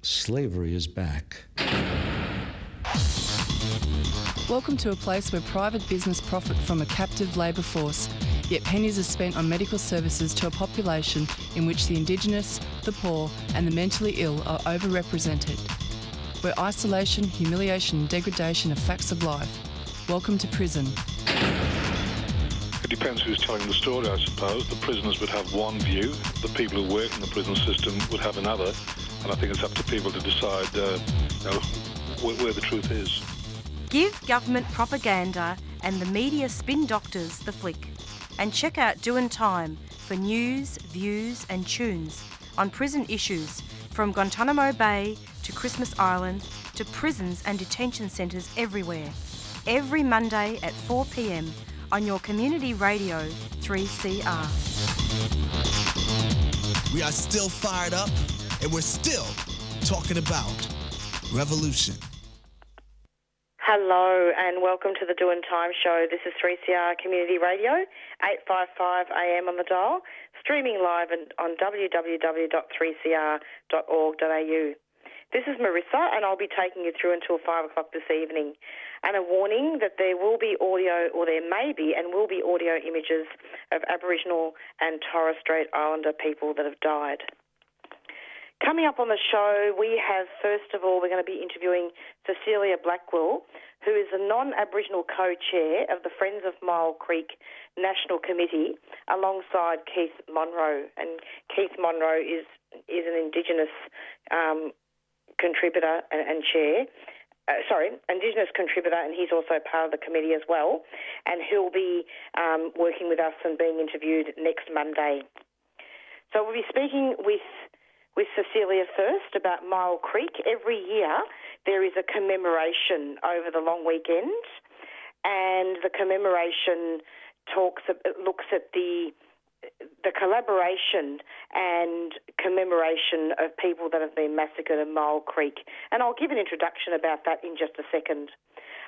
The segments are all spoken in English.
Slavery is back. Welcome to a place where private business profit from a captive labour force, yet pennies are spent on medical services to a population in which the Indigenous, the poor and the mentally ill are overrepresented. Where isolation, humiliation and degradation are facts of life. Welcome to prison. It depends who's telling the story, I suppose. The prisoners would have one view, the people who work in the prison system would have another, and I think it's up to people to decide where the truth is. Give government propaganda and the media spin doctors the flick. And check out Doin' Time for news, views and tunes on prison issues from Guantanamo Bay to Christmas Island to prisons and detention centres everywhere. Every Monday at 4 p.m. on your community radio 3CR. We are still fired up and we're still talking about revolution. Hello and welcome to the Doin' Time show. This is 3CR Community Radio, 855 AM on the dial, streaming live on www.3cr.org.au. This is Marissa and I'll be taking you through until 5 o'clock this evening. And a warning that there will be audio, or there may be and will be audio images of Aboriginal and Torres Strait Islander people that have died. Coming up on the show, we have, first of all, we're going to be interviewing Cecilia Blackwell, who is the non-Aboriginal co-chair of the Friends of Myall Creek National Committee, alongside Keith Monroe. And Keith Monroe is an Indigenous contributor and chair. Indigenous contributor, and he's also part of the committee as well. And he'll be working with us and being interviewed next Monday. So we'll be speaking with Cecilia first about Myall Creek. Every year there is a commemoration over the long weekend, and the commemoration looks at the collaboration and commemoration of people that have been massacred in Myall Creek. And I'll give an introduction about that in just a second.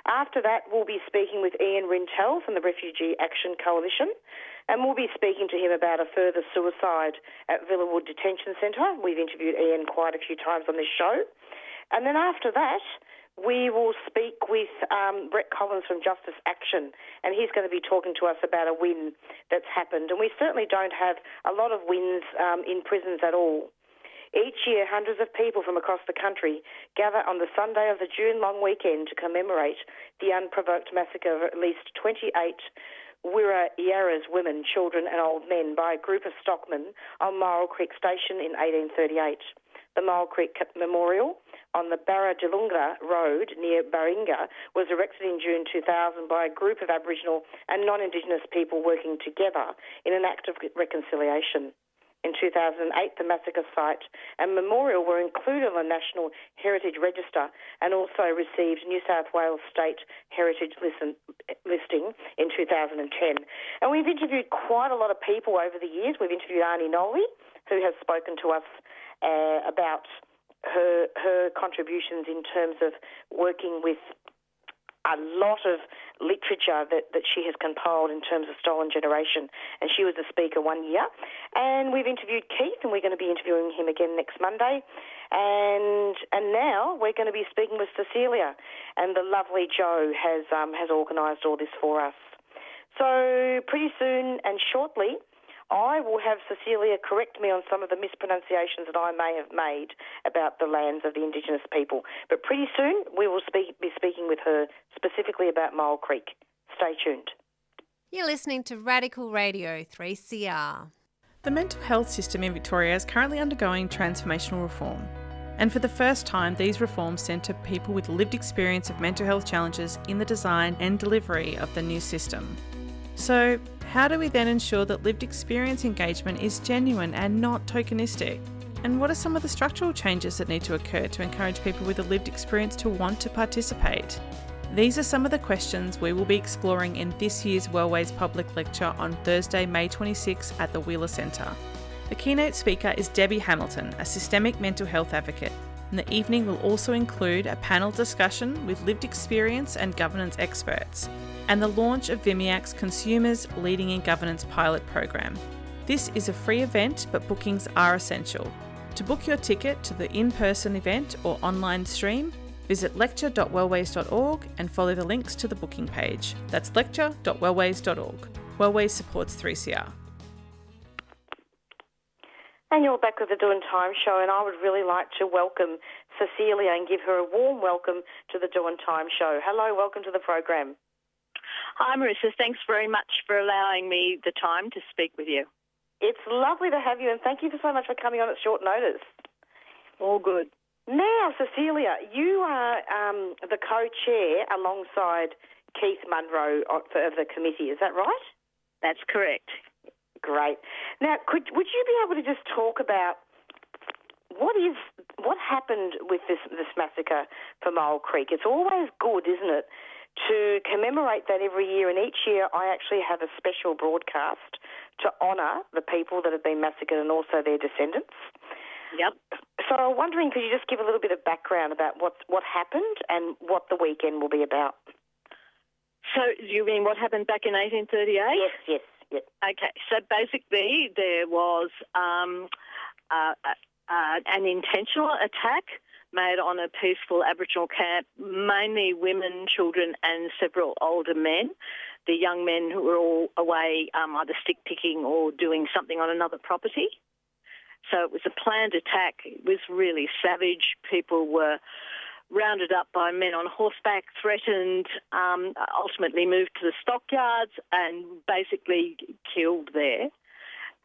After that, we'll be speaking with Ian Rintel from the Refugee Action Coalition, and we'll be speaking to him about a further suicide at Villawood Detention Centre. We've interviewed Ian quite a few times on this show. And then after that, we will speak with Brett Collins from Justice Action, and he's going to be talking to us about a win that's happened. And we certainly don't have a lot of wins in prisons at all. Each year, hundreds of people from across the country gather on the Sunday of the June long weekend to commemorate the unprovoked massacre of at least 28 Wirra Yarras women, children and old men by a group of stockmen on Myall Creek Station in 1838. The Myall Creek Memorial on the Barradilunga Road near Baringa was erected in June 2000 by a group of Aboriginal and non-Indigenous people working together in an act of reconciliation. In 2008, the massacre site and memorial were included on the National Heritage Register and also received New South Wales State Heritage listing in 2010. And we've interviewed quite a lot of people over the years. We've interviewed Arnie Nolly, who has spoken to us about her contributions in terms of working with a lot of literature that she has compiled in terms of Stolen Generation, and she was a speaker one year. And we've interviewed Keith, and we're going to be interviewing him again next Monday. And now we're going to be speaking with Cecilia, and the lovely Jo has organised all this for us. So pretty soon and shortly, I will have Cecilia correct me on some of the mispronunciations that I may have made about the lands of the Indigenous people. But pretty soon we will be speaking with her specifically about Myall Creek. Stay tuned. You're listening to Radical Radio 3CR. The mental health system in Victoria is currently undergoing transformational reform. And for the first time, these reforms centre people with lived experience of mental health challenges in the design and delivery of the new system. So, how do we then ensure that lived experience engagement is genuine and not tokenistic? And what are some of the structural changes that need to occur to encourage people with a lived experience to want to participate? These are some of the questions we will be exploring in this year's Wellways Public Lecture on Thursday, May 26 at the Wheeler Centre. The keynote speaker is Debbie Hamilton, a systemic mental health advocate, and the evening will also include a panel discussion with lived experience and governance experts, and the launch of VIMIAC's Consumers Leading in Governance pilot program. This is a free event, but bookings are essential. To book your ticket to the in-person event or online stream, visit lecture.wellways.org and follow the links to the booking page. That's lecture.wellways.org. Wellways supports 3CR. And you're back with the Doing Time show, and I would really like to welcome Cecilia and give her a warm welcome to the Doing Time show. Hello, welcome to the program. Hi, Marissa. Thanks very much for allowing me the time to speak with you. It's lovely to have you, and thank you so much for coming on at short notice. All good. Now, Cecilia, you are the co-chair alongside Keith Munro of the committee. Is that right? That's correct. Great. Now, would you be able to just talk about what happened with this massacre for Myall Creek? It's always good, isn't it, to commemorate that every year, and each year I actually have a special broadcast to honour the people that have been massacred and also their descendants. Yep. So I'm wondering, could you just give a little bit of background about what happened and what the weekend will be about? So you mean what happened back in 1838? Yes. Okay, so basically there was an intentional attack made on a peaceful Aboriginal camp, mainly women, children and several older men. The young men who were all away either stick picking or doing something on another property. So it was a planned attack. It was really savage. People were rounded up by men on horseback, threatened, ultimately moved to the stockyards and basically killed there.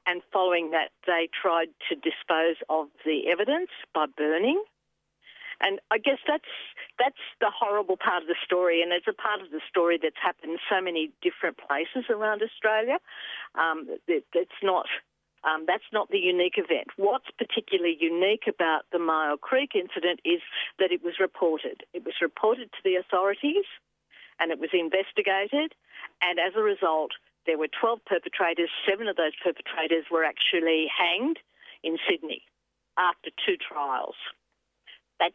And following that, they tried to dispose of the evidence by burning. And I guess that's the horrible part of the story, and it's a part of the story that's happened in so many different places around Australia. That's not the unique event. What's particularly unique about the Myall Creek incident is that it was reported. It was reported to the authorities and it was investigated, and as a result, there were 12 perpetrators. 7 of those perpetrators were actually hanged in Sydney after 2 trials. That's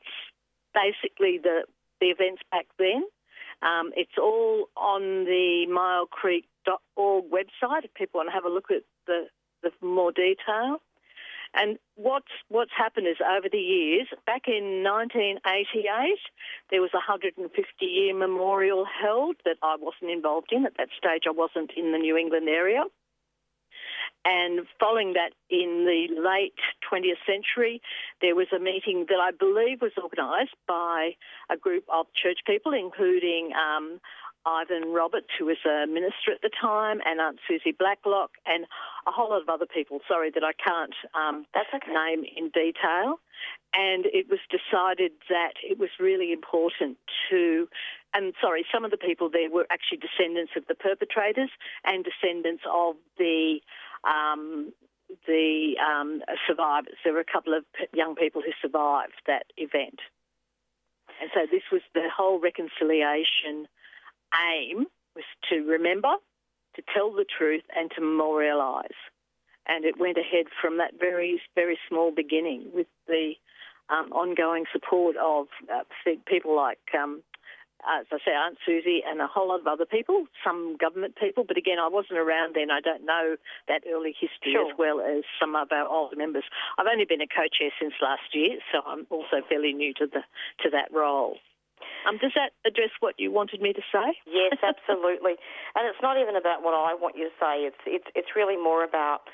basically the events back then. It's all on the myallcreek.org website if people want to have a look at the more detail. And what's happened is over the years, back in 1988, there was a 150-year memorial held that I wasn't involved in. At that stage, I wasn't in the New England area. And following that, in the late 20th century, there was a meeting that I believe was organised by a group of church people, including Ivan Roberts, who was a minister at the time, and Aunt Susie Blacklock, and a whole lot of other people, that I can't name in detail. And it was decided that it was really important some of the people there were actually descendants of the perpetrators and descendants of the survivors. There were a couple of young people who survived that event. And so this was the whole reconciliation aim, was to remember, to tell the truth and to memorialise. And it went ahead from that very, very small beginning with the ongoing support of people like, as I say, Aunt Susie and a whole lot of other people, some government people. But again, I wasn't around then. I don't know that early history as well as some of our older members. I've only been a co-chair since last year, so I'm also fairly new to that role. Does that address what you wanted me to say? Yes, absolutely. And it's not even about what I want you to say. It's really more about,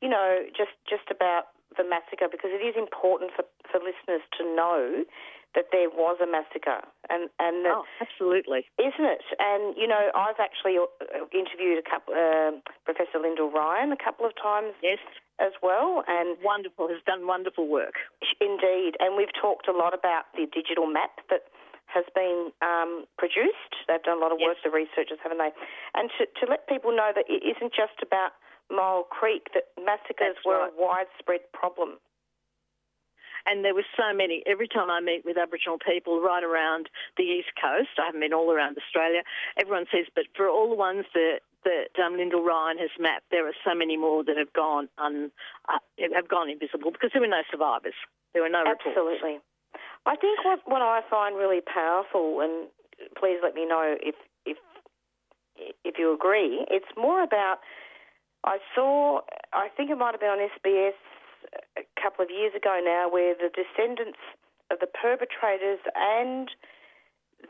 just about the massacre, because it is important for listeners to know that there was a massacre. And absolutely. Isn't it? And, I've actually interviewed Professor Lyndall Ryan a couple of times as well. And wonderful, has done wonderful work. Indeed. And we've talked a lot about the digital map that has been produced. They've done a lot of work, the researchers, haven't they? And to let people know that it isn't just about Myall Creek, that massacres were a widespread problem. And there were so many. Every time I meet with Aboriginal people right around the East Coast, I haven't been all around Australia, everyone says, but for all the ones that Lyndall Ryan has mapped, there are so many more that have gone invisible because there were no survivors. There were no reports. Absolutely. I think what I find really powerful, and please let me know if you agree, it's more about, I think it might have been on SBS a couple of years ago now where the descendants of the perpetrators and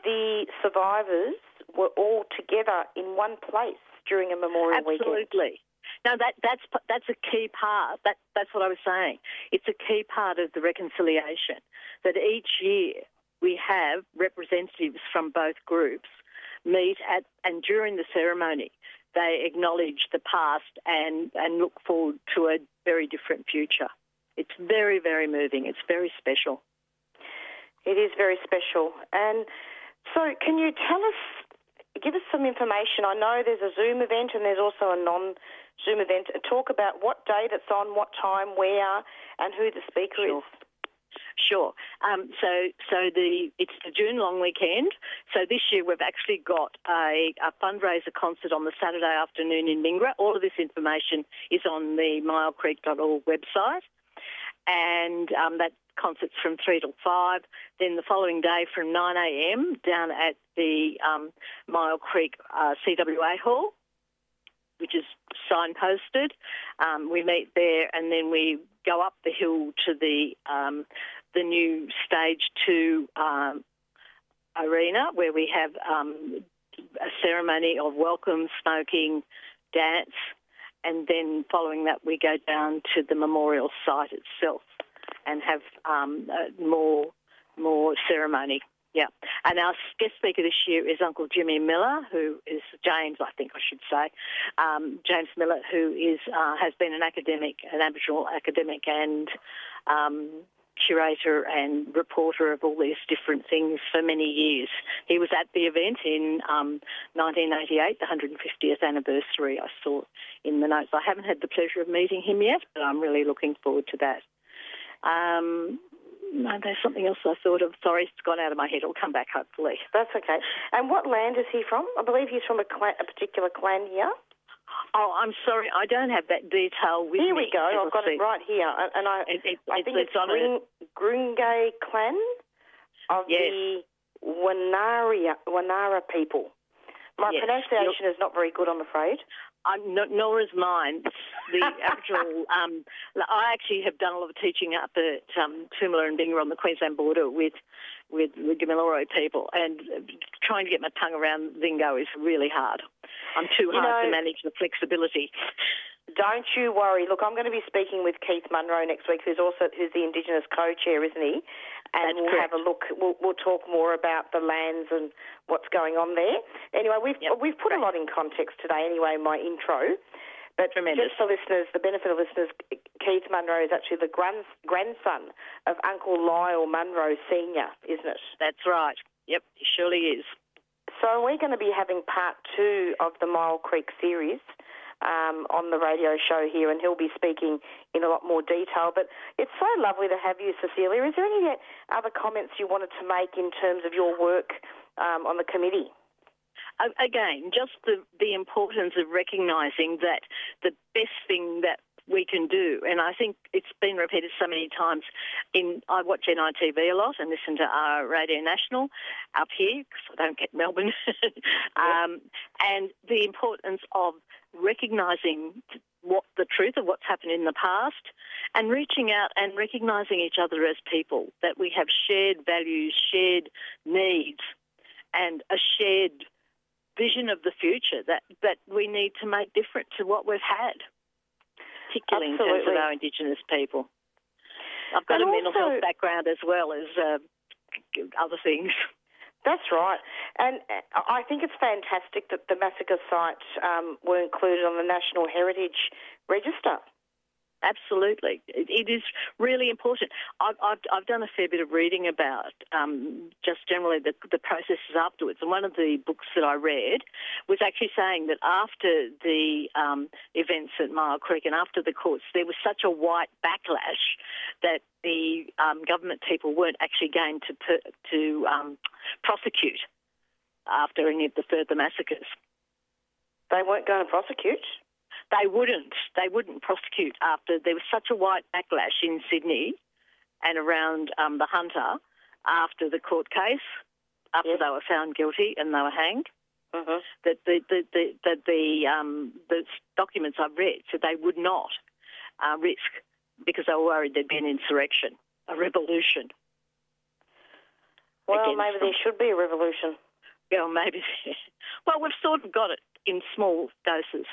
the survivors were all together in one place during a memorial weekend. Absolutely. No, that's a key part. That's what I was saying. It's a key part of the reconciliation, that each year we have representatives from both groups meet at, and during the ceremony they acknowledge the past and look forward to a very different future. It's very, very moving. It's very special. It is very special. And so can you give us some information? I know there's a Zoom event and there's also a non-Zoom event. Talk about what date it's on, what time, where, and who the speaker is. Sure. It's the June long weekend. So this year we've actually got a fundraiser concert on the Saturday afternoon in Mingra. All of this information is on the myallcreek.org website. And that concert's from 3 till 5. Then the following day from 9 a.m. down at the Myall Creek CWA Hall, which is signposted. We meet there and then we go up the hill to the new Stage 2 arena where we have a ceremony of welcome, smoking, dance, and then following that we go down to the memorial site itself and have more ceremony. Yeah, and our guest speaker this year is Uncle Jimmy Miller, who is James, I think I should say, James Miller, who has been an Aboriginal academic and curator and reporter of all these different things for many years. He was at the event in 1988, the 150th anniversary, I saw in the notes. I haven't had the pleasure of meeting him yet, but I'm really looking forward to that. No, there's something else I thought of. Sorry, it's gone out of my head. It'll come back, hopefully. That's okay. And what land is he from? I believe he's from a particular clan here. Oh, I'm sorry. I don't have that detail with me. Here we go. I've got it right here. And I think it's Gringay clan of the Wanara people. My pronunciation is not very good, I'm afraid. Nor is mine. The Aboriginal. I actually have done a lot of teaching up at Toomela and Binga on the Queensland border with the Gamilaroi people, and trying to get my tongue around lingo is really hard. I'm too hard to manage the flexibility. Don't you worry. Look, I'm going to be speaking with Keith Munro next week, who's the Indigenous co-chair, isn't he? And we'll have a look. We'll talk more about the lands and what's going on there. Anyway, we've put a lot in context today. Anyway, my intro. But tremendous. Just for listeners, the benefit of listeners, Keith Munro is actually the grandson of Uncle Lyell Munro Senior, isn't it? That's right. Yep, he surely is. So we're going to be having part 2 of the Myall Creek series on the radio show here, and he'll be speaking in a lot more detail. But it's so lovely to have you, Cecilia. Is there any other comments you wanted to make in terms of your work on the committee? Again, just the importance of recognising that the best thing that we can do, and I think it's been repeated so many times. I watch NITV a lot and listen to our Radio National up here because I don't get Melbourne, and the importance of recognising the truth of what's happened in the past and reaching out and recognising each other as people, that we have shared values, shared needs, and a shared vision of the future that we need to make different to what we've had, particularly in terms of our Indigenous people. I've got a mental health background as well as other things. That's right. And I think it's fantastic that the Massacre sites were included on the National Heritage Register. Absolutely. It is really important. I've done a fair bit of reading about just generally the processes afterwards, and one of the books that I read was actually saying that after the events at Myall Creek and after the courts, there was such a white backlash that the government people weren't actually going to prosecute after any of the further massacres. They weren't going to prosecute? They wouldn't prosecute after there was such a white backlash in Sydney and around the Hunter after the court case, after they were found guilty and they were hanged. Mm-hmm. That the documents I've read said they would not risk because they were worried there'd be an insurrection, a revolution. Well, maybe there should be a revolution. Yeah, maybe. Well, we've sort of got it in small doses.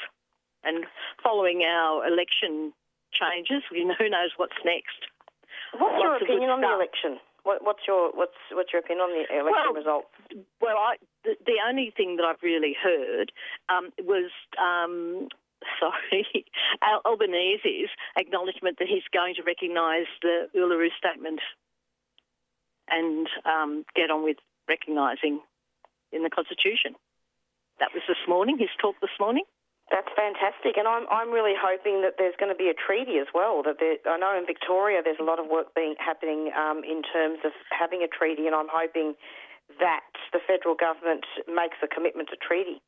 And following our election changes, who knows what's next. What's your opinion on the election? What's your opinion on the election results? Well, the only thing that I've really heard was Albanese's acknowledgement that he's going to recognise the Uluru Statement and get on with recognising in the Constitution. That was this morning, his talk this morning. That's fantastic, and I'm really hoping that there's going to be a treaty as well. I know in Victoria there's a lot of work happening in terms of having a treaty, and I'm hoping that the federal government makes a commitment to treaty.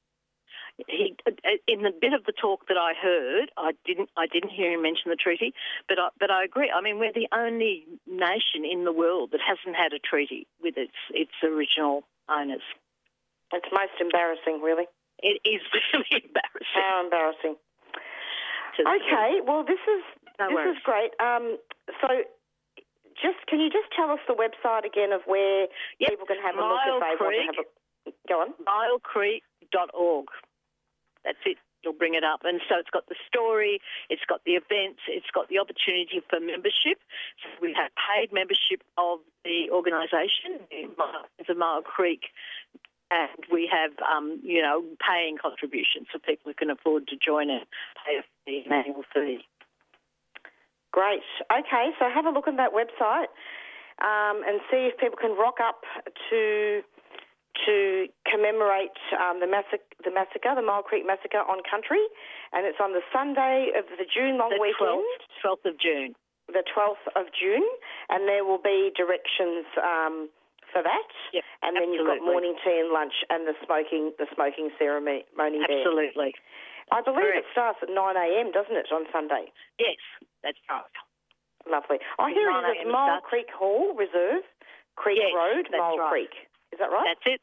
In the bit of the talk that I heard, I didn't hear him mention the treaty, but I agree. I mean, we're the only nation in the world that hasn't had a treaty with its original owners. It's most embarrassing, really. It is really embarrassing. How embarrassing. Okay, well, this is great. So, can you just tell us the website again of where people can have a look if they want to have a... Go on. Myallcreek.org. That's it. You'll bring it up. And so it's got the story, it's got the events, it's got the opportunity for membership. So we have paid membership of the organisation, the Myall Creek, and we have, paying contributions for people who can afford to join and pay an annual fee. Great. Okay, so have a look at that website and see if people can rock up to commemorate the massacre, the Myall Creek Massacre on Country, and it's on the Sunday of the June long weekend. 12th of June. The 12th of June, and there will be directions for that. Yep, and then you've got morning tea and lunch and the smoking ceremony there. Absolutely. I believe it starts at 9 a.m, doesn't it, on Sunday? Yes, that's right. Lovely. I hear it's Myall Creek Hall, Reserve, Creek Road, Myall Creek. Is that right? That's it.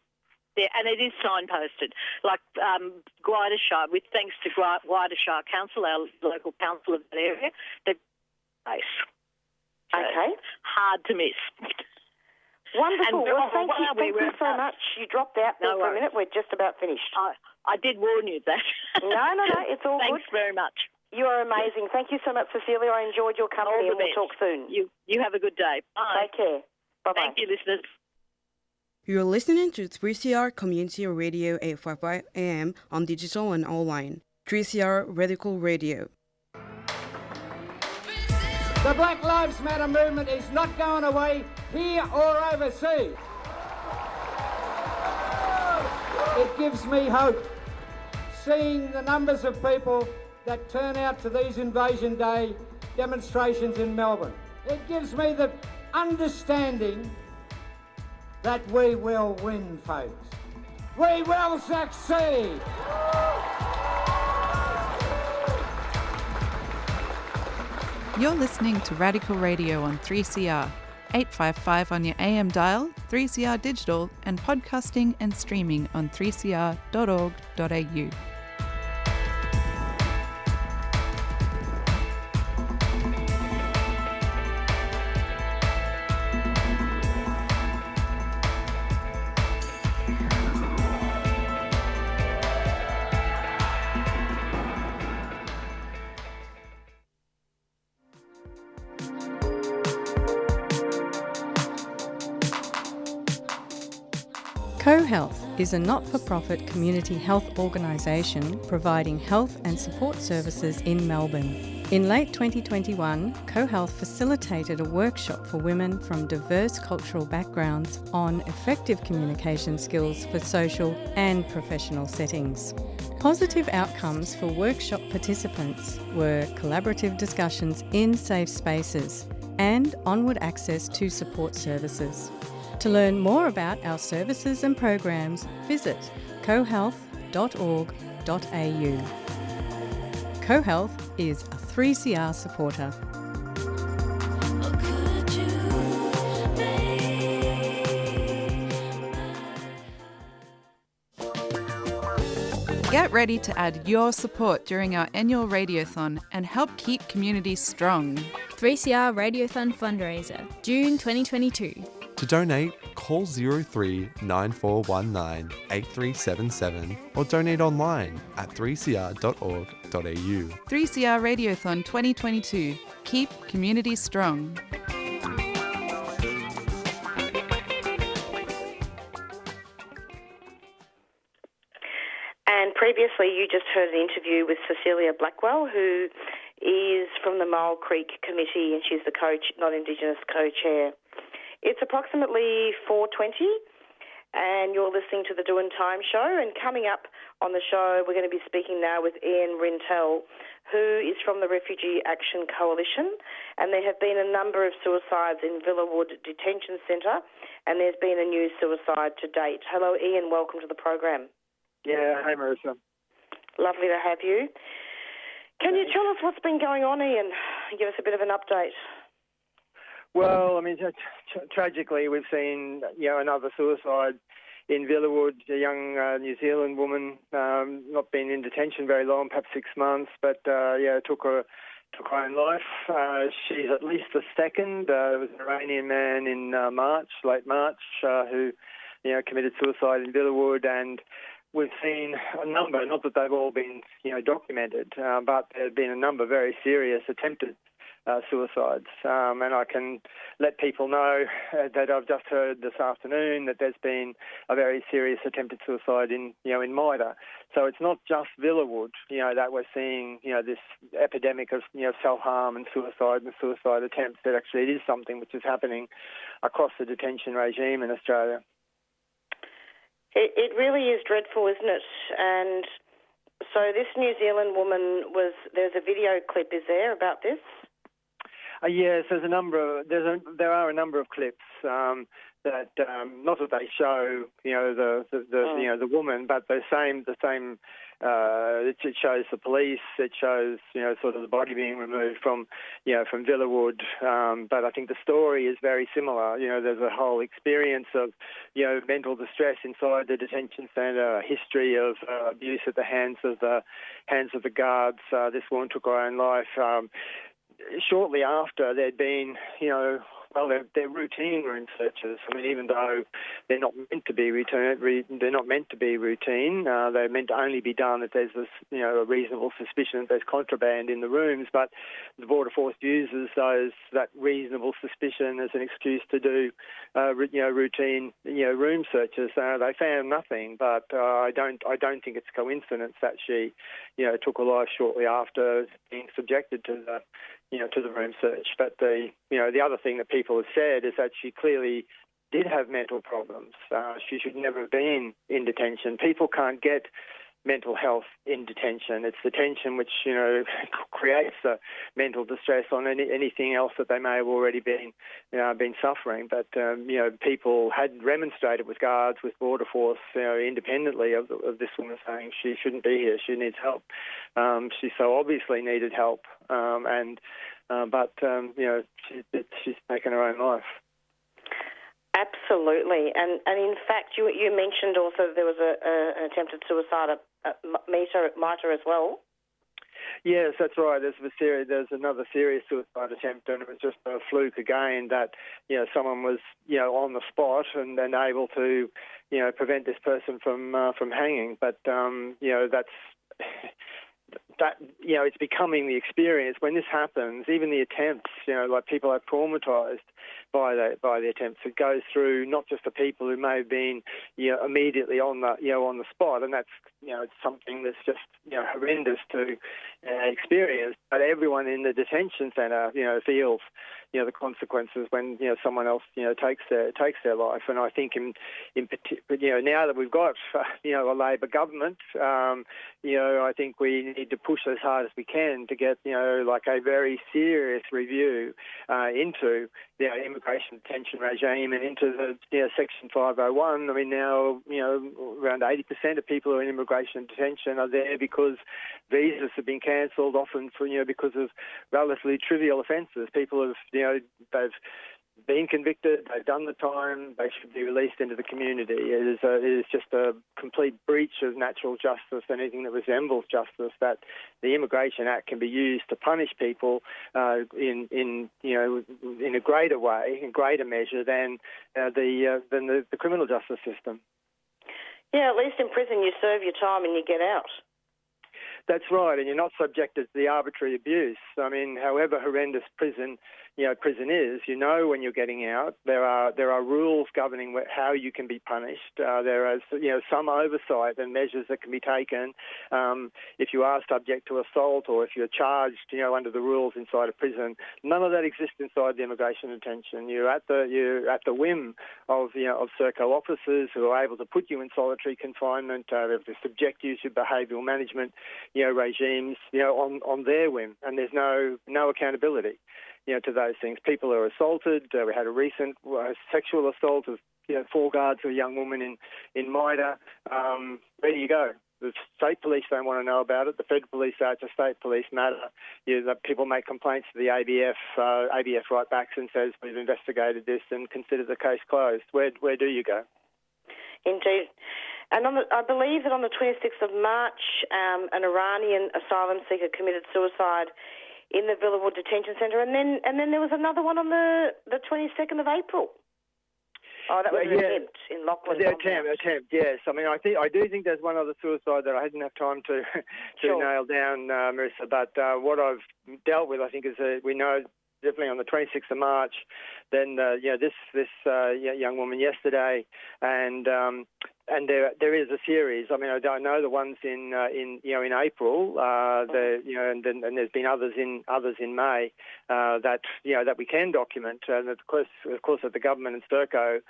Yeah, and it is signposted. Like Guidashire, with thanks to Guidashire Council, our local council of that area, they're place. Okay. Hard to miss. Wonderful. Well, thank you so much. You dropped out there for a minute. We're just about finished. I did warn you that. No, it's all Thanks good. very much. You are amazing. Thank you so much, Cecilia. I enjoyed your company, and we'll talk soon. You have a good day. Bye. Take care. Bye-bye. Thank you, listeners. You're listening to 3CR Community Radio 855 AM on digital and online. 3CR Radical Radio. The Black Lives Matter movement is not going away here or overseas. It gives me hope seeing the numbers of people that turn out to these Invasion Day demonstrations in Melbourne. It gives me the understanding that we will win, folks. We will succeed. You're listening to Radical Radio on 3CR, 855 on your AM dial, 3CR digital, and podcasting and streaming on 3cr.org.au. CoHealth is a not-for-profit community health organisation providing health and support services in Melbourne. In late 2021, CoHealth facilitated a workshop for women from diverse cultural backgrounds on effective communication skills for social and professional settings. Positive outcomes for workshop participants were collaborative discussions in safe spaces and onward access to support services. To learn more about our services and programs, visit cohealth.org.au. CoHealth is a 3CR supporter. Get ready to add your support during our annual Radiothon and help keep communities strong. 3CR Radiothon Fundraiser, June 2022. To donate, call 03 9419 8377 or donate online at 3cr.org.au. 3CR Radiothon 2022. Keep communities strong. And previously you just heard an interview with Cecilia Blackwell, who is from the Myall Creek Committee, and she's the non-Indigenous co-chair. It's approximately 4:20 and you're listening to the Doing Time show, and coming up on the show we're going to be speaking now with Ian Rintel, who is from the Refugee Action Coalition, and there have been a number of suicides in Villawood Detention Centre, and there's been a new suicide to date. Hello Ian, welcome to the program. Yeah, hey Marissa. Lovely to have you. Can you tell us what's been going on, Ian? Give us a bit of an update. Well, I mean, tragically, we've seen another suicide in Villawood. A young New Zealand woman, not been in detention very long, perhaps 6 months, but took her own life. She's at least the second. There was an Iranian man in late March, who committed suicide in Villawood, and we've seen a number, not that they've all been documented, but there have been a number of very serious attempted suicides. And I can let people know that I've just heard this afternoon that there's been a very serious attempted suicide in Myall. So it's not just Villawood, that we're seeing, this epidemic of, self-harm and suicide attempts. That actually it is something which is happening across the detention regime in Australia. It really is dreadful, isn't it? And so this New Zealand woman there's a video clip, is there, about this? Yes, there are a number of clips that not that they show the woman, but the same. It shows the police. It shows sort of the body being removed from Villawood. But I think the story is very similar. There's a whole experience of mental distress inside the detention centre, a history of abuse at the hands of the guards. This woman took her own life. Shortly after, there'd been, they're routine room searches. I mean, even though they're not meant to be routine, they're meant to only be done if there's a reasonable suspicion that there's contraband in the rooms. But the Border Force uses that reasonable suspicion as an excuse to do, routine, room searches. They found nothing, but I don't think it's coincidence that she, took her life shortly after being subjected to the room search. But the other thing that people have said is that she clearly did have mental problems. She should never have been in detention. People can't get mental health in detention. It's detention which, creates the mental distress on anything else that they may have already been suffering. But, people had remonstrated with guards, with Border Force, independently of this woman, saying she shouldn't be here, she needs help. She so obviously needed help, but she's taken her own life. Absolutely, and in fact, you mentioned also there was an attempted suicide at Myall as well. Yes, that's right. There's another serious suicide attempt, and it was just a fluke again that someone was on the spot and then able to prevent this person from hanging. But it's becoming the experience when this happens. Even the attempts, like people are traumatised by the attempts. It goes through not just the people who may have been immediately on the spot, and that's it's something that's just horrendous to experience. But everyone in the detention centre feels the consequences when someone else takes their life. And I think in particular now that we've got a Labor government, I think we need to push as hard as we can to get like a very serious review into the immigration detention regime and into the Section 501. I mean, now around 80% of people who are in immigration detention are there because visas have been cancelled, often for because of relatively trivial offences. People have been convicted, they've done the time, they should be released into the community. It is just a complete breach of natural justice, anything that resembles justice, that the Immigration Act can be used to punish people in a greater way, in greater measure than the criminal justice system. Yeah, at least in prison you serve your time and you get out. That's right, and you're not subjected to the arbitrary abuse. I mean, however horrendous prison is, when you're getting out, there are rules governing how you can be punished. There is, some oversight and measures that can be taken if you are subject to assault or if you're charged, under the rules inside a prison. None of that exists inside the immigration detention. You're at the whim of Serco officers who are able to put you in solitary confinement, to subject you to behavioural management, regimes, on their whim, and there's no accountability, to those things. People are assaulted. We had a recent sexual assault of 4 guards of a young woman in Myall. Where do you go? The state police don't want to know about it. The federal police say it's a state police matter. People make complaints to the ABF. ABF write back and says, we've investigated this and consider the case closed. Where do you go? Indeed. And I believe that on the 26th of March, an Iranian asylum seeker committed suicide in the Villawood detention centre, and then there was another one on the 22nd of April. Oh, that was an attempt in Lachlan. The attempt, yes. I mean, I do think there's one other suicide that I hadn't have time to nail down, Marissa. But what I've dealt with, I think, is we know definitely on the 26th of March. Then this young woman yesterday, and there is a series. I mean, I don't know the ones in April. And there's been others in May that we can document. And of course that the government and Serco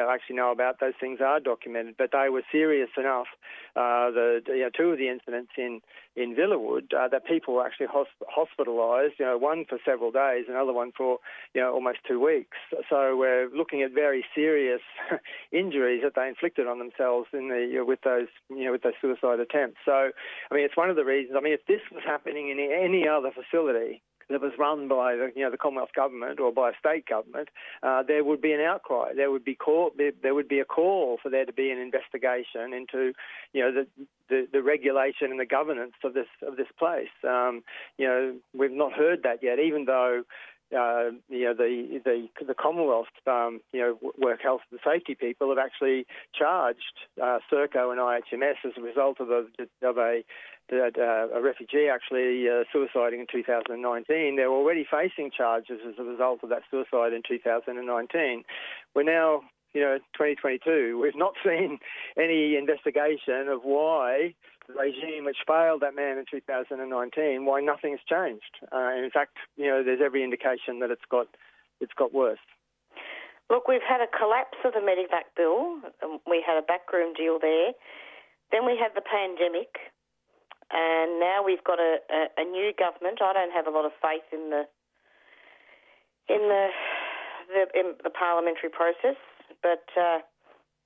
actually know about. Those things are documented, but they were serious enough. 2 of the incidents in Villawood that people were actually hospitalised. One for several days, another one for almost 2 weeks. So we're looking at very serious injuries that they inflicted on themselves with those suicide attempts. So I mean, it's one of the reasons. I mean, if this was happening in any other facility that was run by the Commonwealth government or by a state government, there would be an outcry. There would be a call for there to be an investigation into the regulation and the governance of this place. We've not heard that yet, even though the Commonwealth work health and safety people have actually charged Serco and IHMS as a result of a refugee actually suiciding in 2019. They're already facing charges as a result of that suicide in 2019. We're now 2022. We've not seen any investigation of why the regime which failed that man in 2019, why nothing's changed. In fact, there's every indication that it's got worse. Look, we've had a collapse of the Medivac bill. We had a backroom deal there. Then we had the pandemic, and now we've got a new government. I don't have a lot of faith in the parliamentary process. But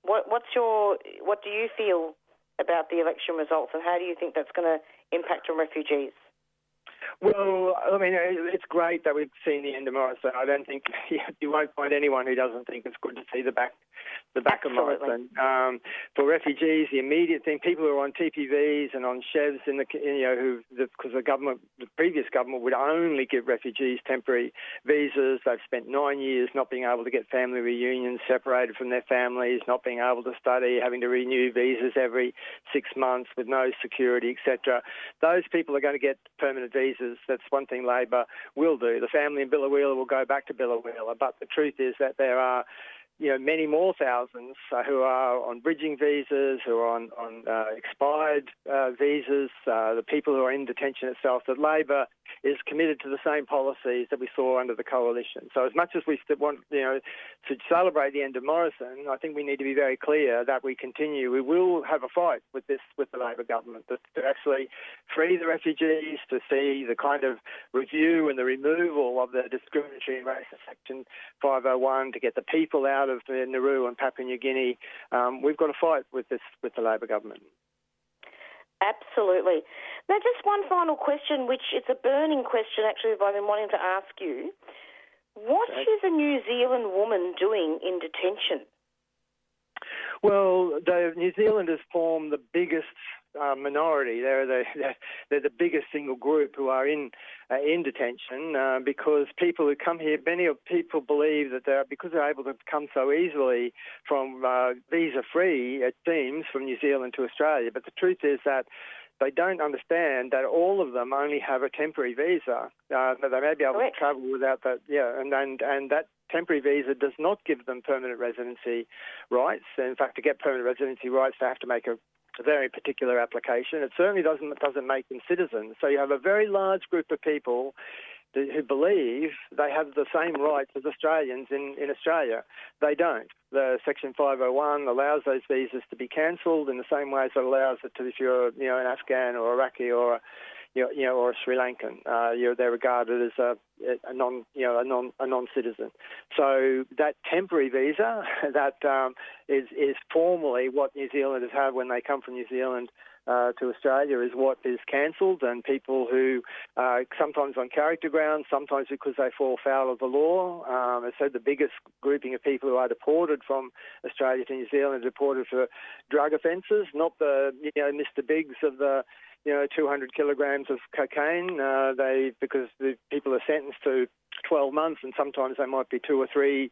what do you feel about the election results, and how do you think that's going to impact on refugees? Well, I mean, it's great that we've seen the end of Morrison. I don't think you won't find anyone who doesn't think it's good to see the back of Morrison. For refugees, the immediate thing, people who are on TPVs and on chevs because the previous government would only give refugees temporary visas. They've spent 9 years not being able to get family reunions, separated from their families, not being able to study, having to renew visas every 6 months with no security, etc. Those people are going to get permanent visas. That's one thing Labor will do. The family in Biloela will go back to Biloela, but the truth is that there are many more thousands who are on bridging visas, who are on expired visas, the people who are in detention itself, that Labor is committed to the same policies that we saw under the Coalition. So as much as we want to celebrate the end of Morrison, I think we need to be very clear that we will have a fight with the Labor government to actually free the refugees, to see the kind of review and the removal of the discriminatory and racist Section 501, to get the people out of Nauru and Papua New Guinea. We've got to fight with the Labor government. Absolutely. Now, just one final question, which it's a burning question, actually, that I've been wanting to ask you. What is a New Zealand woman doing in detention? Well, the New Zealanders form the biggest minority. They're the biggest single group who are in detention because people who come here, many people believe that because they're able to come so easily from visa-free, it seems, from New Zealand to Australia. But the truth is that they don't understand that all of them only have a temporary visa. That they may be able to travel without that. Yeah, and that temporary visa does not give them permanent residency rights. In fact, to get permanent residency rights, they have to make a very particular application. It certainly doesn't make them citizens. So you have a very large group of people who believe they have the same rights as Australians in Australia. They don't. The Section 501 allows those visas to be cancelled in the same way as it allows it to if you're an Afghan or Iraqi or a Sri Lankan. They're regarded as a non-citizen. So that temporary visa that is formally what New Zealanders have when they come from New Zealand to Australia is what is cancelled, and people who sometimes on character grounds, sometimes because they fall foul of the law. So the biggest grouping of people who are deported from Australia to New Zealand are deported for drug offences, not the Mr. Biggs of the 200 kilograms of cocaine. Because the people are sentenced to 12 months, and sometimes they might be 2 or 3,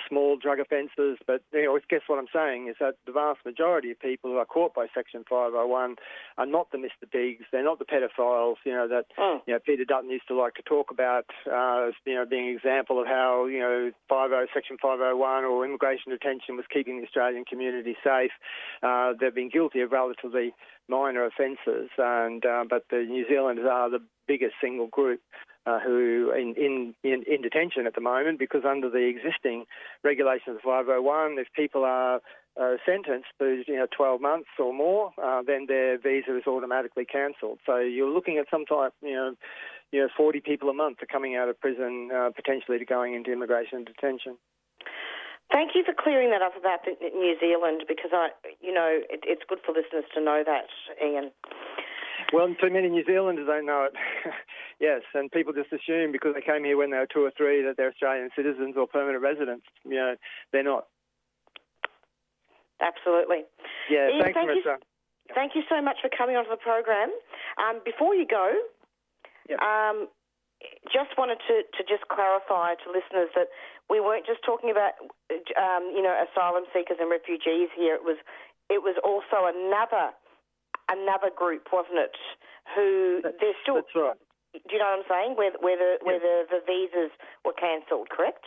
small drug offences. But guess what I'm saying is that the vast majority of people who are caught by Section 501 are not the Mr. Biggs. They're not the pedophiles. That Peter Dutton used to like to talk about. As being an example of how Section 501 or immigration detention was keeping the Australian community safe. They've been guilty of relatively minor offences, but the New Zealanders are the biggest single group who in detention at the moment, because under the existing regulations of 501, if people are sentenced to 12 months or more, then their visa is automatically cancelled. So you're looking at some type, 40 people a month are coming out of prison potentially to going into immigration detention. Thank you for clearing that up about New Zealand, because it's good for listeners to know that, Ian. Well, too many New Zealanders don't know it. Yes, and people just assume because they came here when they were 2 or 3 that they're Australian citizens or permanent residents. They're not. Absolutely. Yeah, Ian, thanks, Marissa. Thank you so much for coming onto the program. Before you go, just wanted to just clarify to listeners that we weren't just talking about asylum seekers and refugees here. It was also another group, wasn't it? Who they're still. That's right. Do you know what I'm saying? Where the visas were cancelled, correct?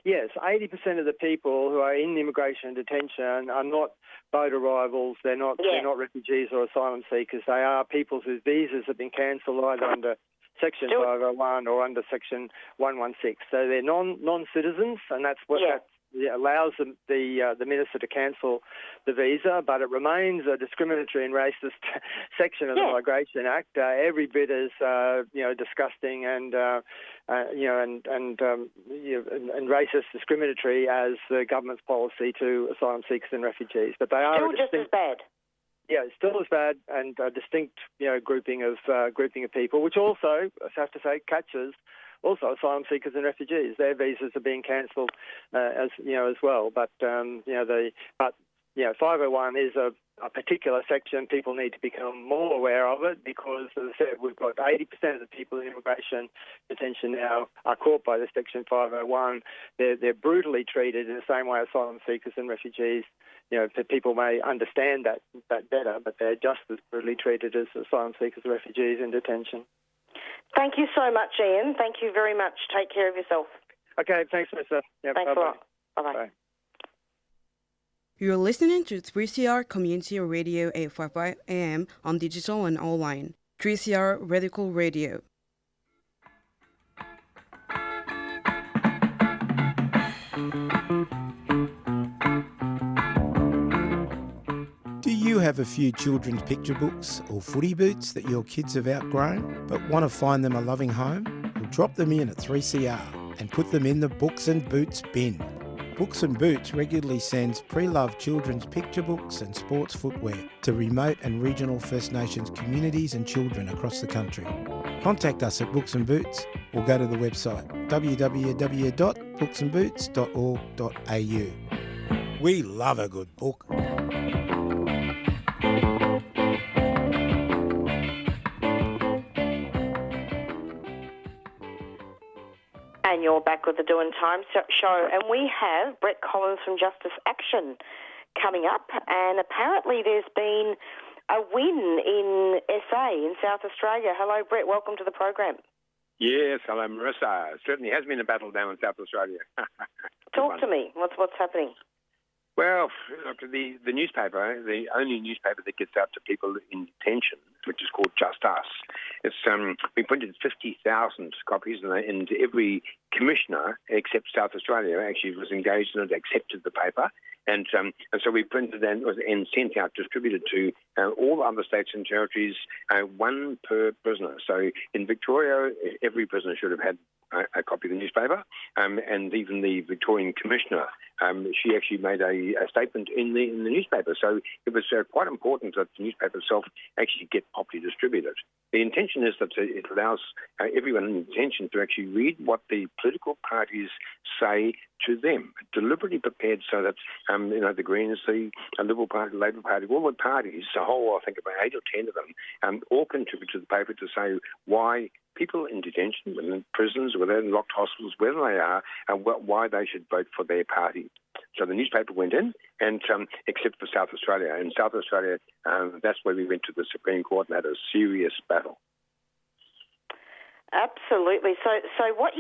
Yes, 80% of the people who are in immigration detention are not boat arrivals. They're not refugees or asylum seekers. They are people whose visas have been cancelled either under Section 501 or under Section 116. So they're non-citizens, and that's what that allows the minister to cancel the visa, but it remains a discriminatory and racist section of the Migration Act. Every bit as disgusting and racist, discriminatory as the government's policy to asylum seekers and refugees. But they are still just as bad. Yeah, it's still as bad, and a distinct grouping of people, which also, I have to say, catches also asylum seekers and refugees. Their visas are being cancelled as well. But 501 is a particular section. People need to become more aware of it because, as I said, we've got 80% of the people in immigration detention now are caught by the Section 501. They're brutally treated in the same way asylum seekers and refugees. People may understand that better, but they're just as brutally treated as asylum seekers and refugees in detention. Thank you so much, Ian. Thank you very much. Take care of yourself. Okay, thanks, Marissa. Thanks a lot. Bye-bye. Bye. You're listening to 3CR Community Radio 855 AM on digital and online. 3CR Radical Radio. Do you have a few children's picture books or footy boots that your kids have outgrown but want to find them a loving home? Well, drop them in at 3CR and put them in the Books and Boots bin. Books and Boots regularly sends pre-loved children's picture books and sports footwear to remote and regional First Nations communities and children across the country. Contact us at Books and Boots or go to the website www.booksandboots.org.au. We love a good book. And you're back with the Doing Time show, and we have Brett Collins from Justice Action coming up, and apparently there's been a win in SA, in South Australia. Hello, Brett. Welcome to the program. Yes, hello, Marissa. It certainly has been a battle down in South Australia. Talk to me. What's happening? Well, look, the newspaper, the only newspaper that gets out to people in detention, which is called Just Us, it's we printed 50,000 copies, and every commissioner except South Australia actually was engaged in it, accepted the paper, and so we printed and sent out, distributed to all the other states and territories, one per prisoner. So in Victoria, every prisoner should have had a copy of the newspaper, and even the Victorian Commissioner, she actually made a statement in the newspaper. So it was quite important that the newspaper itself actually get properly distributed. The intention is that it allows everyone in detention to actually read what the political parties say to them, deliberately prepared so that the Greens, the Liberal Party, the Labor Party, all the parties, the whole, I think about 8 or 10 of them, all contribute to the paper to say why people in detention, in prisons, whether in locked hospitals, wherever they are, why they should vote for their party. So the newspaper went in, and except for South Australia. In South Australia, that's where we went to the Supreme Court and had a serious battle. Absolutely. So what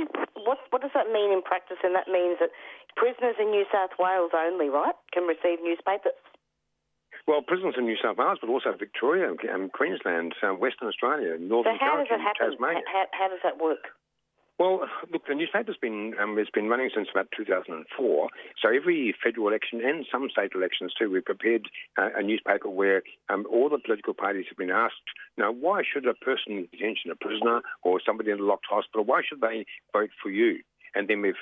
does that mean in practice? And that means that prisoners in New South Wales only, right, can receive newspapers? Well, prisoners in New South Wales, but also Victoria, Queensland, Western Australia, Northern Territory, Tasmania. How does that work? Well, look, the newspaper's been it's been running since about 2004. So every federal election and some state elections too, we prepared a newspaper where all the political parties have been asked, why should a person in detention, a prisoner or somebody in a locked hospital, why should they vote for you? And then we've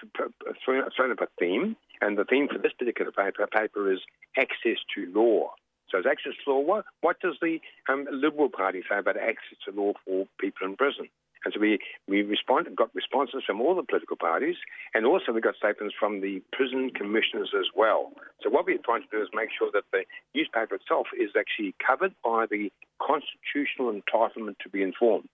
thrown up a theme, and the theme for this particular paper is access to law. So it's access to law. What does the Liberal Party say about access to law for people in prison? And so we got responses from all the political parties, and also we got statements from the prison commissioners as well. So what we're trying to do is make sure that the newspaper itself is actually covered by the constitutional entitlement to be informed.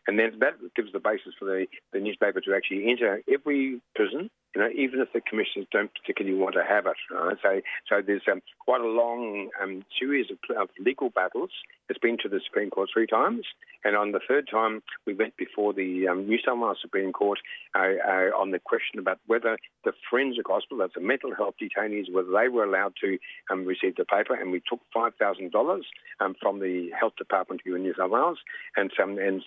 And then that gives the basis for the newspaper to actually enter every prison, even if the commissioners don't particularly want to have it. Right? So there's quite a long series of legal battles. It's been to the Supreme Court 3 times, and on the 3rd time we went before the New South Wales Supreme Court on the question about whether the forensic hospital, that's the mental health detainees, whether they were allowed to receive the paper, and we took $5,000 from the Health Department here in New South Wales, and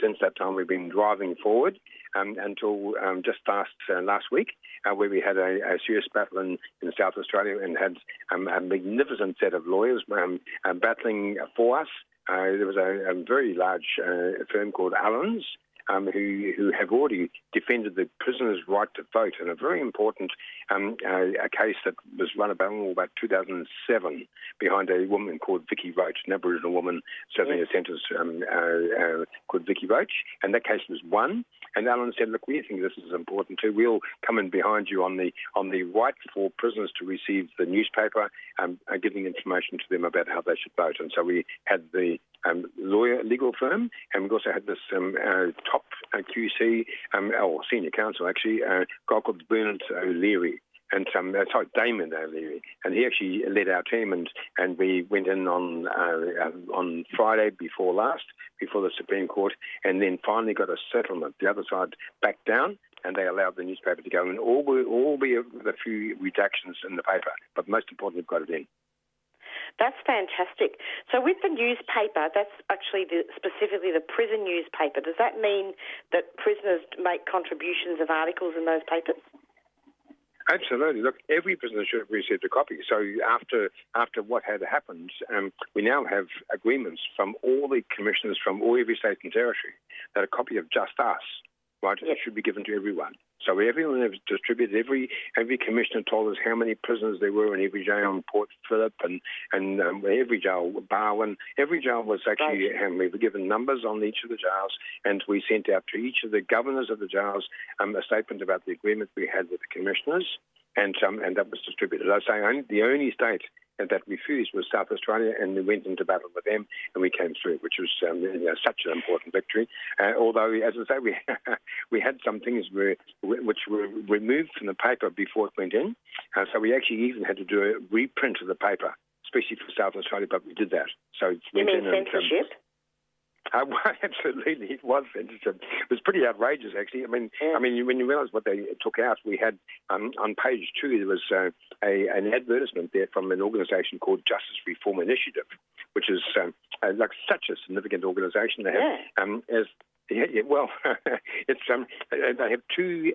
since that time we've been driving forward until just last week, where we had a serious battle in South Australia and had a magnificent set of lawyers battling for us. There was a very large firm called Allens, who have already defended the prisoner's right to vote in a very important a case that was run about 2007 behind a woman called Vicky Roach, an Aboriginal woman serving a sentence called Vicky Roach, and that case was won. And Alan said, look, we think this is important too. We'll come in behind you on the right for prisoners to receive the newspaper, giving information to them about how they should vote. And so we had the legal firm, and we also had this top QC, or senior counsel actually, a guy called Bernard O'Leary. And Damon O'Leary, and he actually led our team, and we went in on Friday before the Supreme Court, and then finally got a settlement. The other side backed down, and they allowed the newspaper to go in, all be with a few reductions in the paper, but most importantly, got it in. That's fantastic. So with the newspaper, that's actually specifically the prison newspaper. Does that mean that prisoners make contributions of articles in those papers? Absolutely. Look, every prisoner should have received a copy. So after what had happened, we now have agreements from all the commissioners from every state and territory that a copy of Just Us right, it should be given to everyone. So everyone was distributed. Every commissioner told us how many prisoners there were in every jail in Port Phillip and every jail, Barwon. Every jail was actually, and we were given numbers on each of the jails, and we sent out to each of the governors of the jails a statement about the agreement we had with the commissioners, and that was distributed. I say the only state that refused was South Australia, and we went into battle with them, and we came through, which was such an important victory. Although, as I say, we had some things which were removed from the paper before it went in, so we actually even had to do a reprint of the paper, especially for South Australia, but we did that. So it you went mean censorship? Well, absolutely, it was censorship. It was pretty outrageous, actually. I mean, when you realise what they took out, we had on page 2 there was an advertisement there from an organisation called Justice Reform Initiative, which is like such a significant organisation. They have well, it's they have 2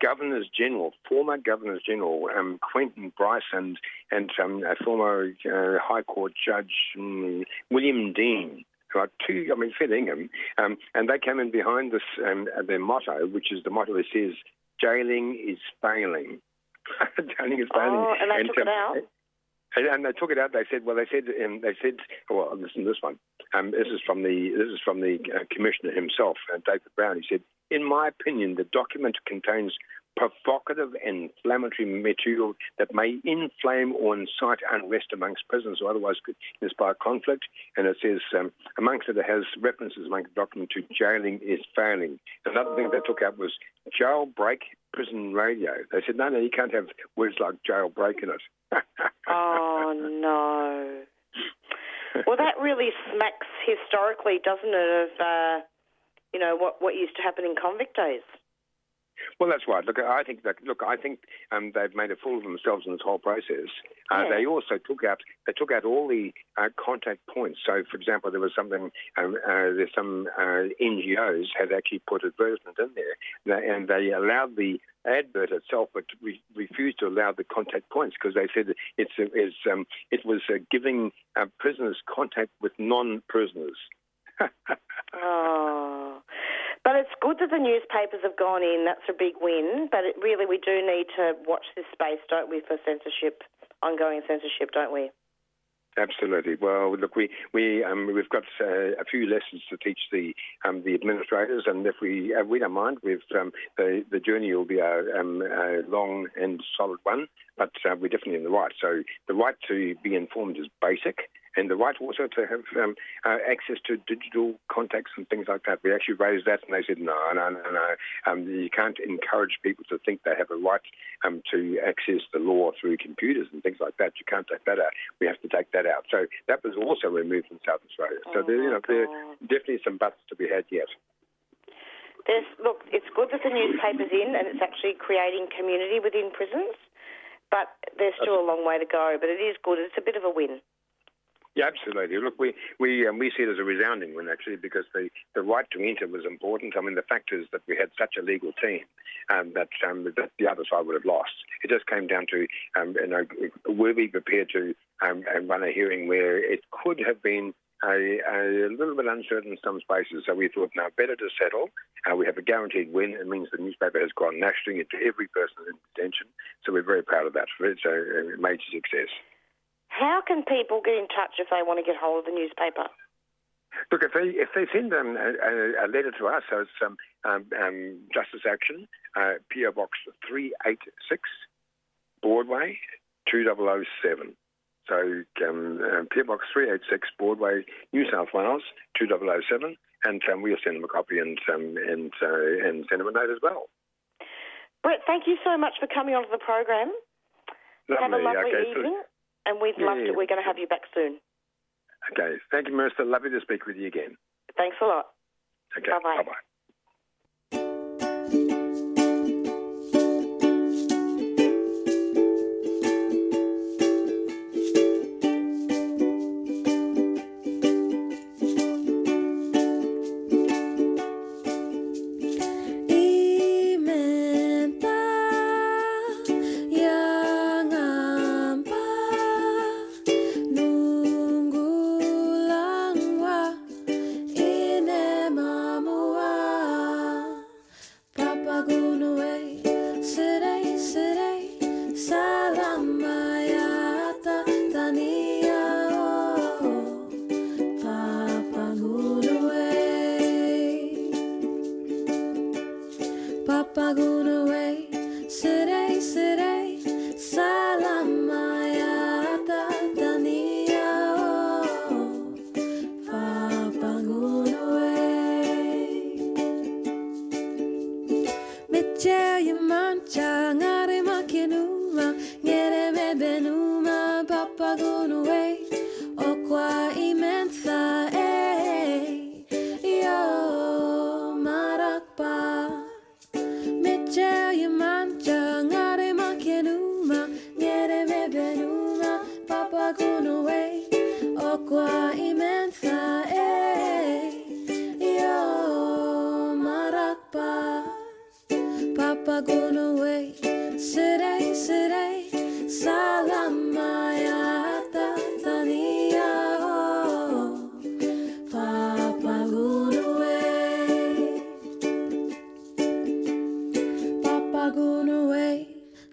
governors general, former governors general, Quentin Bryce and a former High Court Judge William Dean. Right, 2, fair dinkum, and they came in behind this their motto, which is the motto that says, "Jailing is failing." Jailing is failing. Oh, and they took it out. And they took it out. They said, well, listen to this one. This is from the commissioner himself, David Brown. He said, "In my opinion, the document contains provocative and inflammatory material that may inflame or incite unrest amongst prisoners or otherwise could inspire conflict." And it says, amongst it has references among the document to jailing is failing. Another thing they took out was jailbreak prison radio. They said, no, you can't have words like jailbreak in it. Oh, no. Well, that really smacks historically, doesn't it, of, what used to happen in convict days. Well, that's right. I think they've made a fool of themselves in this whole process. They also took out all the contact points. So, for example, there was something. There's some NGOs had actually put advertisement in there, and they allowed the advert itself, but refused to allow the contact points because they said it was giving prisoners contact with non-prisoners. Oh. But it's good that the newspapers have gone in. That's a big win. But we do need to watch this space, don't we, for censorship, ongoing censorship, don't we? Absolutely. Well, look, we've got a few lessons to teach the administrators, and if we don't mind, the journey will be a long and solid one. But we're definitely in the right. So the right to be informed is basic. And the right also to have access to digital contacts and things like that. We actually raised that, and they said, no. You can't encourage people to think they have a right to access the law through computers and things like that. You can't take that out. We have to take that out. So that was also removed from South Australia. So there are definitely some buts to be had yet. Look, it's good that the newspaper's in, and it's actually creating community within prisons. But there's still a long way to go. But it is good. It's a bit of a win. Yeah, absolutely. Look, we see it as a resounding win, actually, because the right to enter was important. I mean, the fact is that we had such a legal team that the other side would have lost. It just came down to, were we prepared to run a hearing where it could have been a little bit uncertain in some spaces. So we thought, no, better to settle. We have a guaranteed win. It means the newspaper has gone nationally into every person in detention. So we're very proud of that. It's a major success. How can people get in touch if they want to get hold of the newspaper? Look, if they send a letter to us, so it's Justice Action, PO Box 386, Broadway 2007. So PO Box 386, Broadway, New South Wales 2007, and we'll send them a copy and send them a note as well. Brett, thank you so much for coming onto the program. Lovely. Have a lovely evening. And we've loved it. We're going to have you back soon. Okay. Thank you, Marissa. Lovely to speak with you again. Thanks a lot. Okay. Bye-bye. Bye-bye. Nunggu langwa ine mamua gunaway o kwa imentha yo marakpa Mitchell yamanja ngare makenuma ngere mebenuma papa gunaway o kwa imentha yo marakpa papa gunaway Sere, sere, salamaya tatania oh, Papa Gunaway, Papa Gunaway,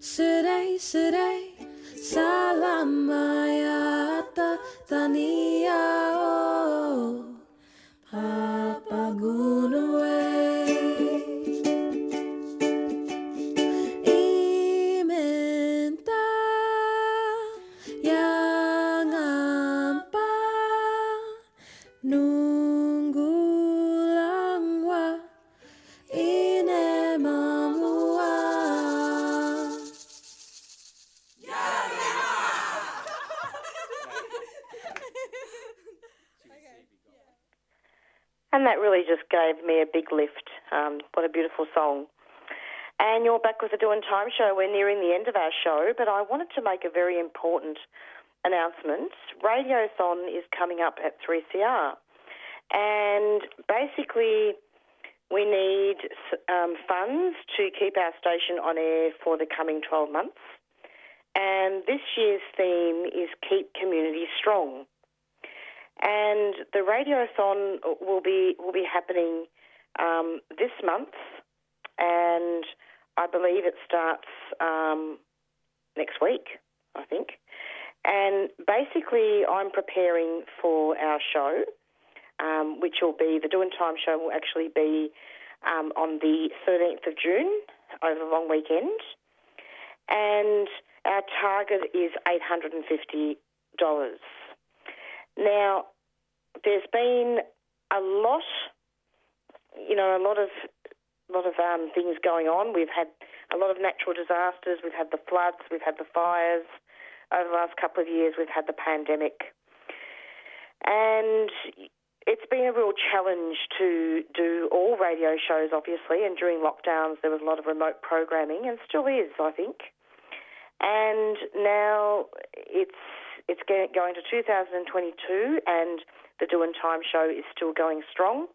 sere, sere, salamaya tatania oh, Papa Gunaway. And that really just gave me a big lift. What a beautiful song. And you're back with the Doing Time show. We're nearing the end of our show, but I wanted to make a very important announcement. Radiothon is coming up at 3CR. And basically, we need funds to keep our station on air for the coming 12 months. And this year's theme is Keep Community Strong. And the Radiothon will be happening this month, and I believe it starts next week, I think. And basically, I'm preparing for our show, which will be, the Doing Time show will actually be on the 13th of June, over the long weekend. And our target is $850. Now, there's been a lot of things going on. We've had a lot of natural disasters. We've had the floods. We've had the fires. Over the last couple of years, we've had the pandemic. And it's been a real challenge to do all radio shows, obviously, and during lockdowns there was a lot of remote programming, and still is, I think. And now it's going to 2022, and the Doing Time show is still going strong,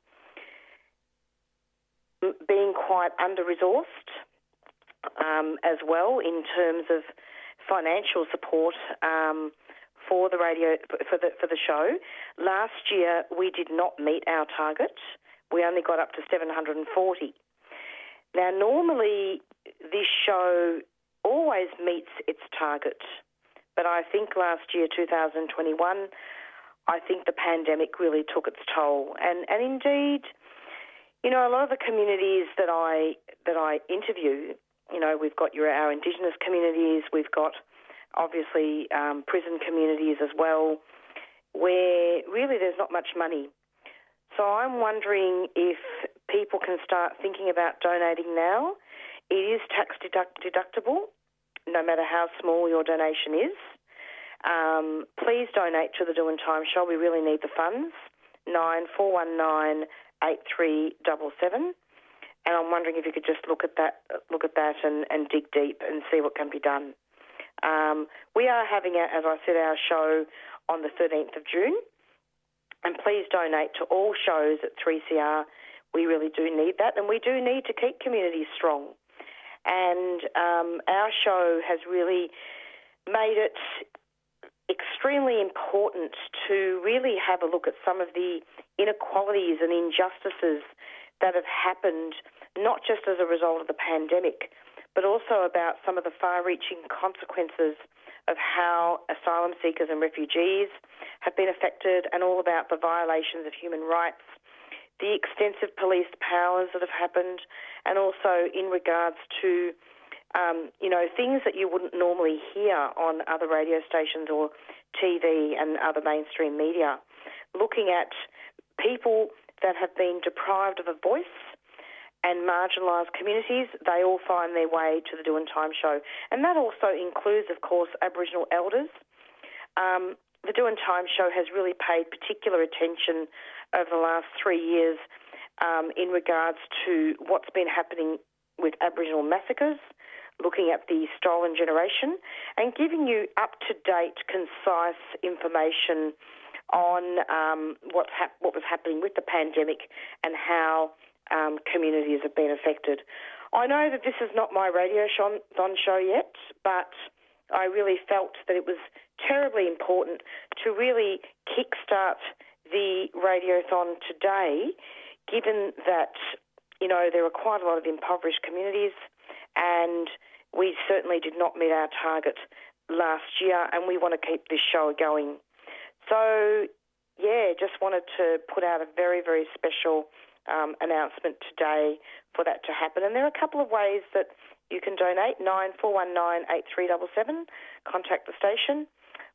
being quite under-resourced as well in terms of financial support for the radio for the show. Last year we did not meet our target. We only got up to 740. Now normally this show always meets its target, but I think last year, 2021, I think the pandemic really took its toll. And indeed, you know, a lot of the communities that I interview, you know, we've got our Indigenous communities, we've got obviously prison communities as well, where really there's not much money. So I'm wondering if people can start thinking about donating now. It is tax deductible, no matter how small your donation is. Please donate to the Doing Time show. We really need the funds. 94198377. And I'm wondering if you could just look at that and dig deep and see what can be done. We are having, as I said, our show on the 13th of June. And please donate to all shows at 3CR. We really do need that, and we do need to keep communities strong. And our show has really made it extremely important to really have a look at some of the inequalities and injustices that have happened, not just as a result of the pandemic, but also about some of the far-reaching consequences of how asylum seekers and refugees have been affected, and all about the violations of human rights, the extensive police powers that have happened, and also in regards to things that you wouldn't normally hear on other radio stations or TV and other mainstream media, looking at people that have been deprived of a voice and marginalised communities. They all find their way to the Doing Time show. And that also includes, of course, Aboriginal elders, the Doing Time show has really paid particular attention over the last 3 years in regards to what's been happening with Aboriginal massacres, looking at the stolen generation, and giving you up-to-date, concise information on what was happening with the pandemic and how communities have been affected. I know that this is not my radiothon show yet, but I really felt that it was terribly important to really kickstart the radiothon today, given that, you know, there are quite a lot of impoverished communities, and we certainly did not meet our target last year, and we want to keep this show going. So, yeah, just wanted to put out a very, very special announcement today for that to happen. And there are a couple of ways that you can donate, 94198377, contact the station,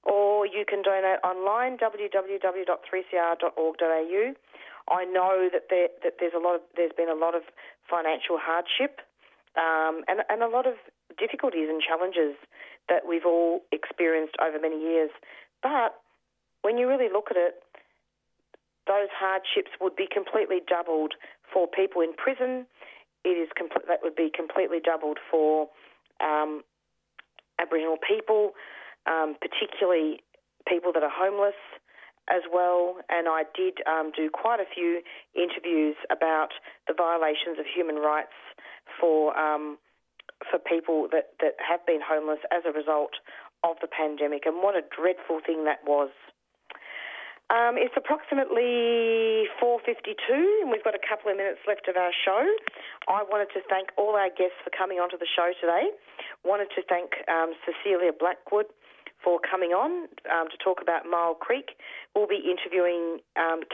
or you can donate online, www.3cr.org.au. I know that there's been a lot of financial hardship and a lot of difficulties and challenges that we've all experienced over many years. But when you really look at it, those hardships would be completely doubled for people in prison. That would be completely doubled for Aboriginal people, particularly people that are homeless as well. And I did do quite a few interviews about the violations of human rights for people that have been homeless as a result of the pandemic, and what a dreadful thing that was. It's approximately 4:52 and we've got a couple of minutes left of our show. I wanted to thank all our guests for coming onto the show today. Wanted to thank Cecilia Blackwood for coming on to talk about Myall Creek. We'll be interviewing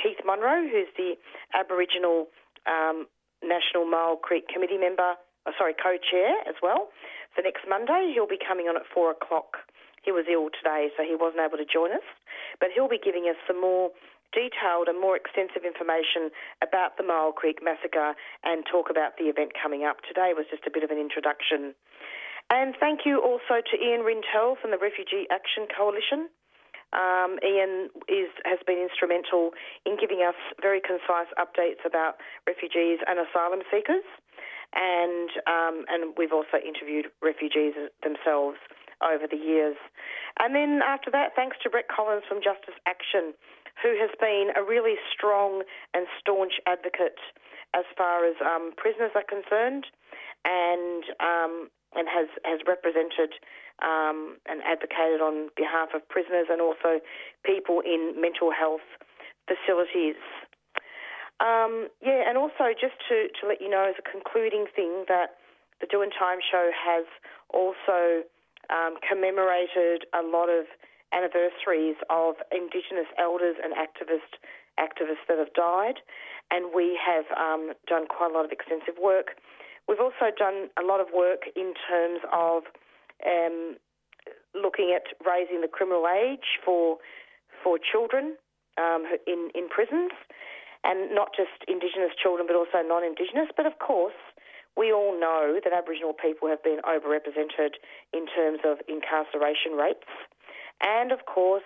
Keith Munro, who's the Aboriginal National Myall Creek Committee member, co-chair as well. So next Monday he'll be coming on at 4 o'clock. He was ill today, so he wasn't able to join us. But he'll be giving us some more detailed and more extensive information about the Myall Creek Massacre and talk about the event coming up. Today was just a bit of an introduction. And thank you also to Ian Rintel from the Refugee Action Coalition. Ian has been instrumental in giving us very concise updates about refugees and asylum seekers. And we've also interviewed refugees themselves over the years. And then after that, thanks to Brett Collins from Justice Action, who has been a really strong and staunch advocate as far as prisoners are concerned, and has represented and advocated on behalf of prisoners and also people in mental health facilities. And also just to let you know as a concluding thing that the Doing Time show has also commemorated a lot of anniversaries of Indigenous elders and activists that have died, and we have done quite a lot of extensive work. We've also done a lot of work in terms of looking at raising the criminal age for children in prisons, and not just Indigenous children but also non-Indigenous. But of course, we all know that Aboriginal people have been overrepresented in terms of incarceration rates. And of course,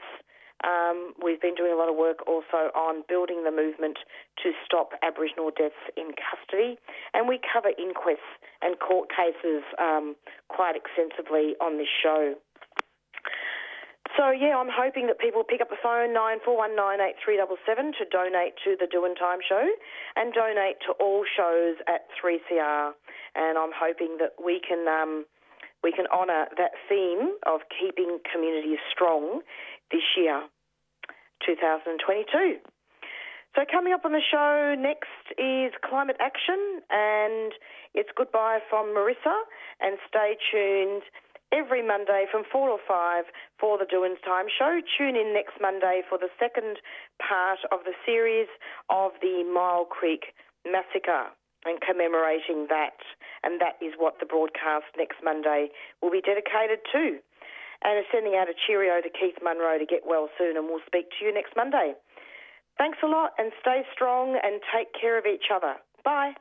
we've been doing a lot of work also on building the movement to stop Aboriginal deaths in custody. And we cover inquests and court cases quite extensively on this show. So, yeah, I'm hoping that people pick up the phone, 94198377, to donate to the Doing Time show and donate to all shows at 3CR. And I'm hoping that we can honour that theme of keeping communities strong this year, 2022. So coming up on the show next is Climate Action, and it's goodbye from Marissa, and stay tuned every Monday from 4 or 5 for the Doing Time show. Tune in next Monday for the second part of the series of the Myall Creek Massacre and commemorating that. And that is what the broadcast next Monday will be dedicated to. And sending out a cheerio to Keith Munro to get well soon, and we'll speak to you next Monday. Thanks a lot, and stay strong and take care of each other. Bye.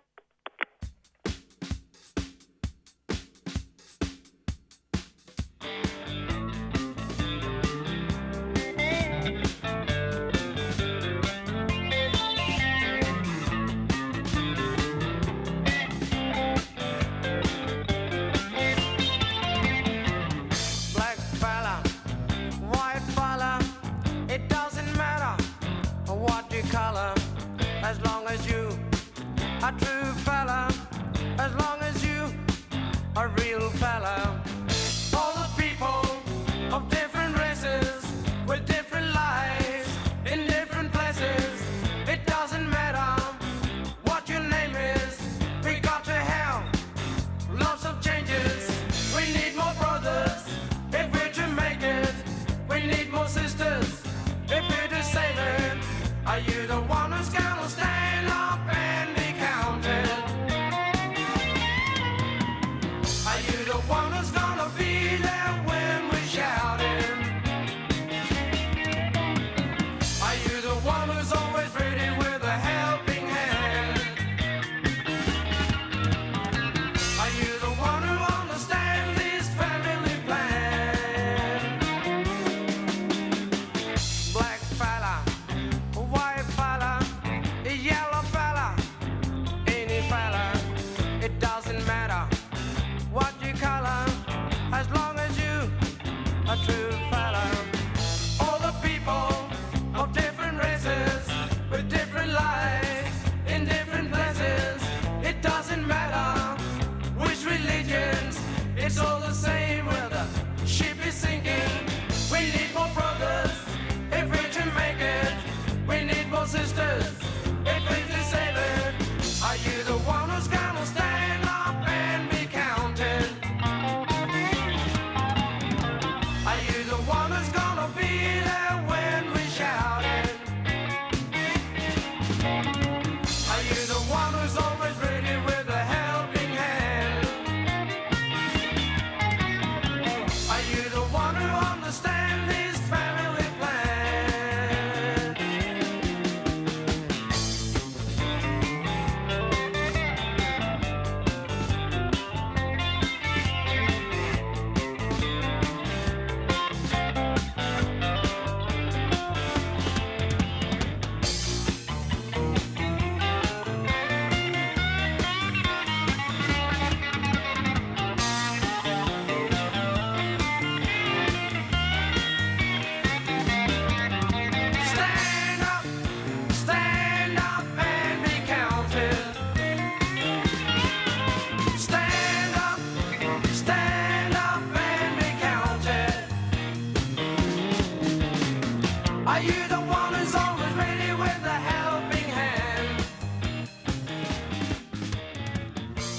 Are you the one who's always ready with a helping hand?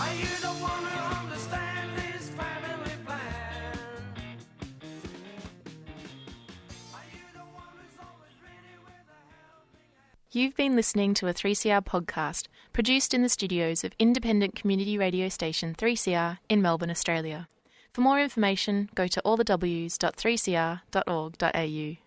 Are you the one who understands this family plan? Are you the one who's always ready with a helping hand? You've been listening to a 3CR podcast produced in the studios of independent community radio station 3CR in Melbourne, Australia. For more information, go to allthews.3cr.org.au.